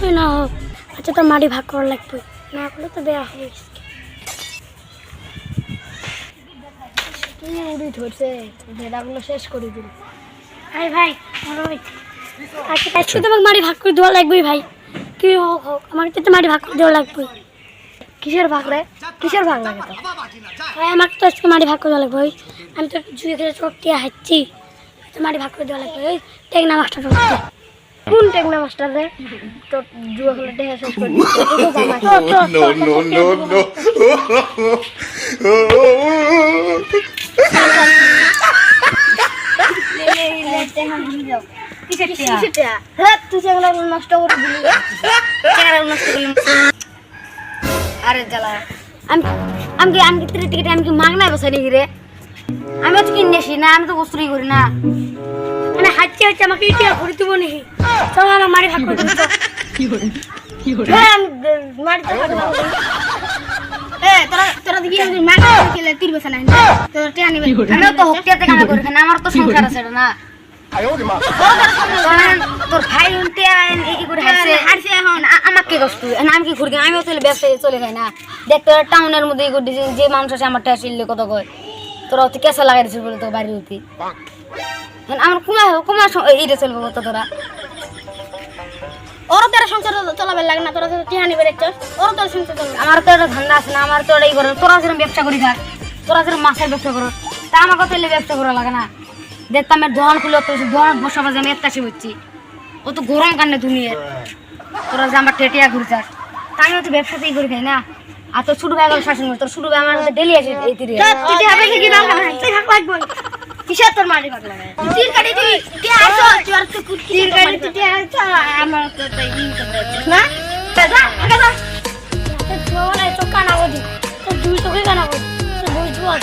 যতই না হোক আচ্ছা তো মাটি ভাগ করা লাগবে, না করলে তো দেওয়া হবে। উড়ি ধরছে ভেড়াগুলো শেষ করে দিল। ভাই ভাই বড় ভাই আচ্ছা আজকে তো আমাকে মাটি ভাগ করে দেওয়া লাগবে ভাই, কি হোক হোক আমাকে তো মাটি ভাগ করে দেওয়া লাগবে। কিসের ভাগ রে? কিসের ভাগ লাগে তো? ভাই আমাকে তো আজকে মাটি ভাগ করে দেওয়া লাগবে, ওই আমি তো জুয়ে খেলে চোখ দিয়ে হাঁটছি, তো মাটি ভাগ করে দেওয়া লাগবে। ওই টেকনা মাস্টার কোন টেকনা মাস্টার রে? তো জুয়া খেলে টেহা শেষ করে দিচ্ছে। No, no, no, no. তুই সেগুলো নষ্ট করে দিলি। আরে জ্বালা আমি আমি আমি টিকিট আমি কি মাগনা বসে নাকি রে? আমি তো কিনে আসি না, আমি তো বস্তুই করি না। মানে হাঁটতে হাঁটতে আমাকে ইটিয়া করে দিব নাকি? চলো আমার মাটি ভাগ করে দেবো। হ্যাঁ আমি মারতে পারবো। তোরা তোরা দেখি মাগনা খেলে তীর বসে নাই, তোরা টিয়া নিবে। আমিও তো হকটিয়াতে কাম করি না, আমার তো সংসার আছে না। তোর ভাই উনতে এই করে হারছে এখন আমাকে কষ্ট আমি কি ঘুরি, আমিও চলে ব্যবসায় চলে যাই না। দেখ তোর টাউনের মধ্যে এই করতেছি, যে মানুষ আছে আমার টাকা চিনলে কত কয়, তোরা অতি কেঁচা লাগাই দিচ্ছিস বলে তোর বাড়ি উঠি আমার কুমা কুমা এইটা চলবো তো তোরা। ওরা তোরা সংসার চলাবে লাগে না, তোরা তো টিহা নিবে দেখছস, ওরা তোর সংসার চলবে। আমার তো একটা ধান্দা আছে না, আমার তো এই করে তোরা যেরকম ব্যবসা করি থাক, তোরা যেরকম মাছের ব্যবসা করো, তা আমাকে তো ব্যবসা করা লাগে না। দেখতাম এর দোকান খুলে দোকান বসা বাজে আমি এত্তাসি হচ্ছি, ও তো গরম কান্নে দুনিয়ে তোরা যে আমার টেটিয়া ঘুরে থাক, তা আমি তো ব্যবসাতেই করি খাই না। আর তোর ছোট ভাই আমার শাসন তোর ছোট ভাই আমার ডেলি আসে এই তীরে কিসের তোর মারি ভাগ লাগে তীর কাটি তুই কে আসো তোর তো তীর কাটি তুই আসো আমার তো তাই না দাদা দাদা চোখ কানা বলি, তো দুই চোখে কানা বলি, তো দুই চোখ